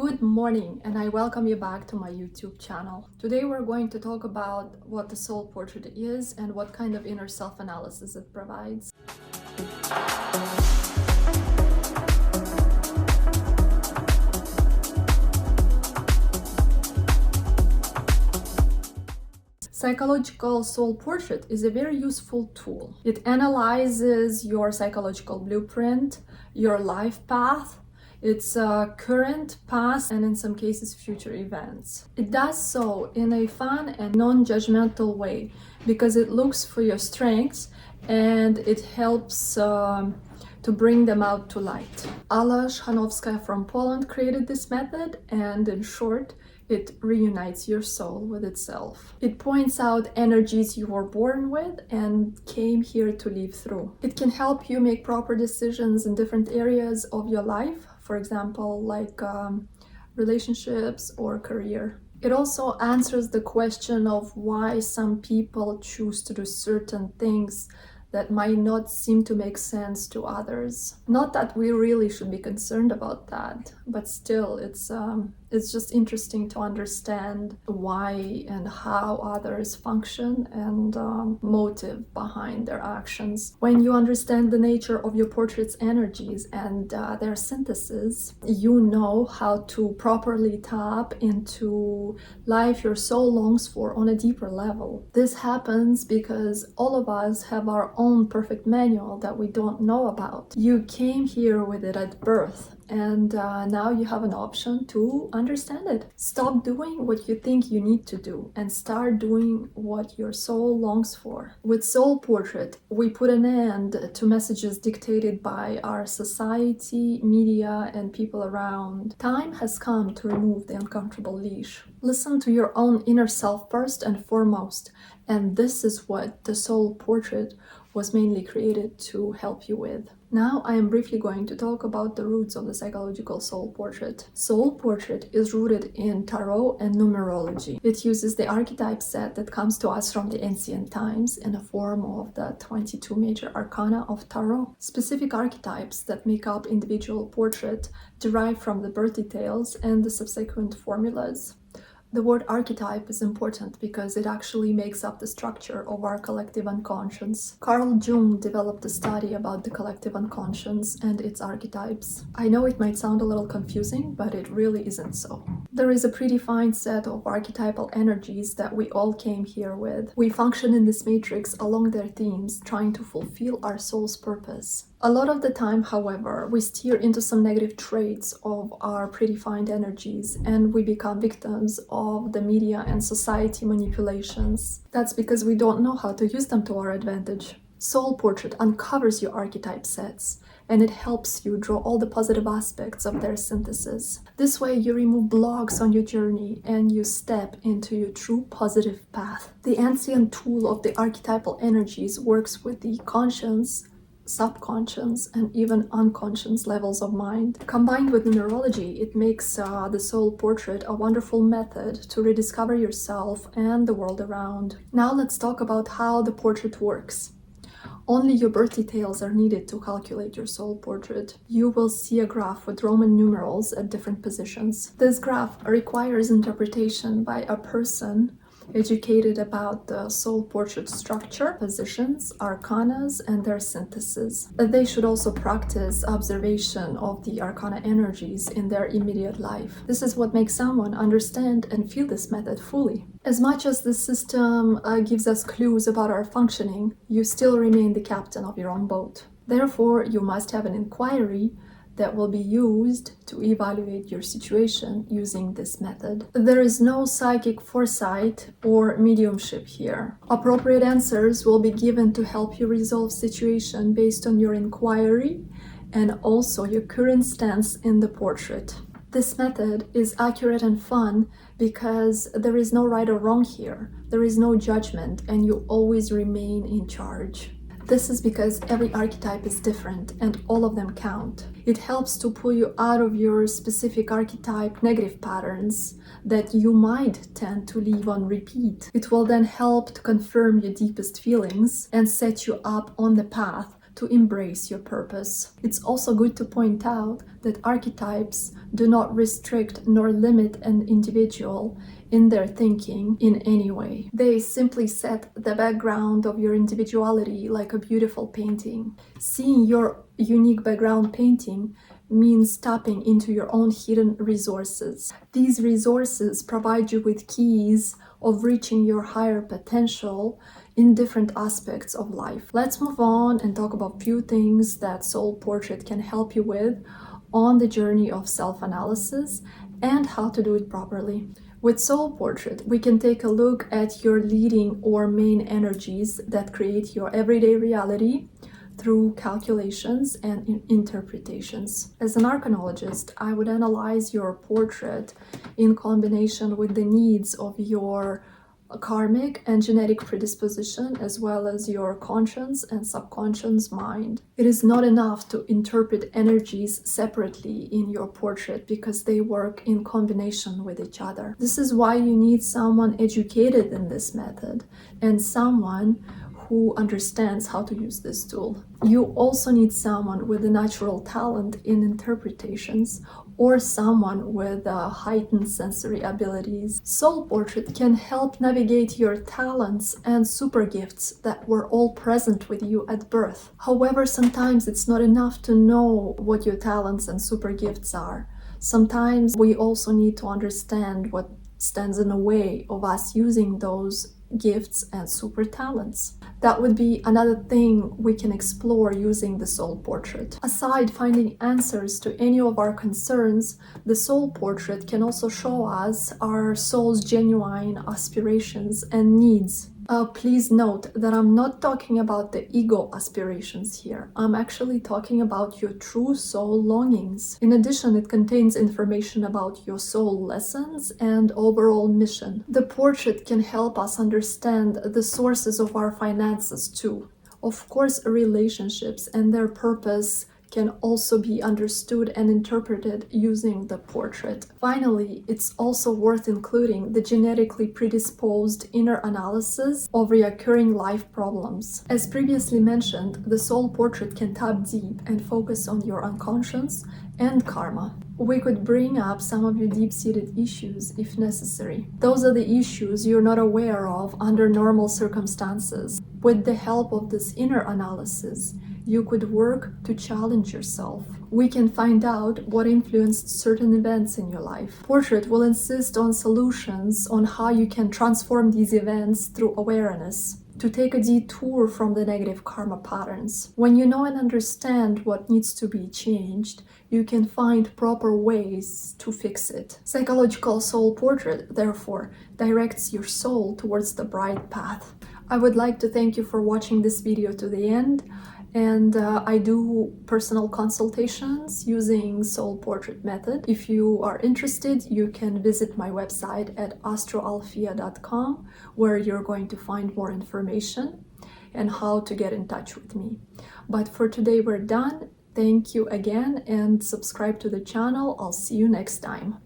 Good morning, and I welcome you back to my YouTube channel. Today we're going to talk about what the soul portrait is and what kind of inner self-analysis it provides. Psychological soul portrait is a very useful tool. It analyzes your psychological blueprint, your life path, its current, past, and in some cases future events. It does so in a fun and non-judgmental way because it looks for your strengths and it helps to bring them out to light. Ala Szanowska from Poland created this method, and in short, it reunites your soul with itself. It points out energies you were born with and came here to live through. It can help you make proper decisions in different areas of your life, for example, like relationships or career. It also answers the question of why some people choose to do certain things that might not seem to make sense to others. Not that we really should be concerned about that, but still it's just interesting to understand why and how others function and motive behind their actions. When you understand the nature of your portrait's energies and their synthesis, you know how to properly tap into life your soul longs for on a deeper level. This happens because all of us have our own perfect manual that we don't know about. You came here with it at birth, and now you have an option to understand it. Stop doing what you think you need to do and start doing what your soul longs for. With Soul Portrait, we put an end to messages dictated by our society, media, and people around. Time has come to remove the uncomfortable leash. Listen to your own inner self first and foremost, and this is what the Soul Portrait was mainly created to help you with. Now I am briefly going to talk about the roots of the psychological soul portrait. Soul portrait is rooted in tarot and numerology. It uses the archetype set that comes to us from the ancient times in the form of the 22 major arcana of tarot. Specific archetypes that make up individual portrait derive from the birth details and the subsequent formulas. The word archetype is important because it actually makes up the structure of our collective unconscious. Carl Jung developed a study about the collective unconscious and its archetypes. I know it might sound a little confusing, but it really isn't so. There is a predefined set of archetypal energies that we all came here with. We function in this matrix along their themes, trying to fulfill our soul's purpose. A lot of the time, however, we steer into some negative traits of our predefined energies and we become victims of the media and society manipulations. That's because we don't know how to use them to our advantage. Soul Portrait uncovers your archetype sets and it helps you draw all the positive aspects of their synthesis. This way you remove blocks on your journey and you step into your true positive path. The ancient tool of the archetypal energies works with the conscious, subconscious, and even unconscious levels of mind. Combined with numerology, it makes the soul portrait a wonderful method to rediscover yourself and the world around. Now let's talk about how the portrait works. Only your birth details are needed to calculate your soul portrait. You will see a graph with Roman numerals at different positions. This graph requires interpretation by a person educated about the soul portrait structure, positions, arcanas, and their synthesis. They should also practice observation of the arcana energies in their immediate life. This is what makes someone understand and feel this method fully. As much as the system gives us clues about our functioning, you still remain the captain of your own boat. Therefore, you must have an inquiry that will be used to evaluate your situation using this method. There is no psychic foresight or mediumship here. Appropriate answers will be given to help you resolve situation based on your inquiry and also your current stance in the portrait. This method is accurate and fun because there is no right or wrong here. There is no judgment and you always remain in charge. This is because every archetype is different and all of them count. It helps to pull you out of your specific archetype negative patterns that you might tend to leave on repeat. It will then help to confirm your deepest feelings and set you up on the path to embrace your purpose. It's also good to point out that archetypes do not restrict nor limit an individual in their thinking in any way. They simply set the background of your individuality like a beautiful painting. Seeing your unique background painting means tapping into your own hidden resources. These resources provide you with keys of reaching your higher potential in different aspects of life. Let's move on and talk about a few things that Soul Portrait can help you with on the journey of self-analysis and how to do it properly. With Soul Portrait, we can take a look at your leading or main energies that create your everyday reality through calculations and interpretations. As an arcanologist, I would analyze your portrait in combination with the needs of your karmic and genetic predisposition, as well as your conscious and subconscious mind. It is not enough to interpret energies separately in your portrait because they work in combination with each other. This is why you need someone educated in this method and someone who understands how to use this tool. You also need someone with a natural talent in interpretations or someone with heightened sensory abilities. Soul Portrait can help navigate your talents and super gifts that were all present with you at birth. However, sometimes it's not enough to know what your talents and super gifts are. Sometimes we also need to understand what stands in the way of us using those gifts and super talents. That would be another thing we can explore using the Soul Portrait. Aside finding answers to any of our concerns, the Soul Portrait can also show us our soul's genuine aspirations and needs. Please note that I'm not talking about the ego aspirations here. I'm actually talking about your true soul longings. In addition, it contains information about your soul lessons and overall mission. The portrait can help us understand the sources of our finances too. Of course, relationships and their purpose can also be understood and interpreted using the portrait. Finally, it's also worth including the genetically predisposed inner analysis of recurring life problems. As previously mentioned, the Soul Portrait can tap deep and focus on your unconscious and karma. We could bring up some of your deep-seated issues if necessary. Those are the issues you're not aware of under normal circumstances. With the help of this inner analysis, you could work to challenge yourself. We can find out what influenced certain events in your life. Portrait will insist on solutions on how you can transform these events through awareness, to take a detour from the negative karma patterns. When you know and understand what needs to be changed, you can find proper ways to fix it. Psychological Soul Portrait, therefore, directs your soul towards the bright path. I would like to thank you for watching this video to the end. And I do personal consultations using Soul Portrait method. If you are interested, you can visit my website at astroalfia.com, where you're going to find more information and how to get in touch with me. But for today, we're done. Thank you again and subscribe to the channel. I'll see you next time.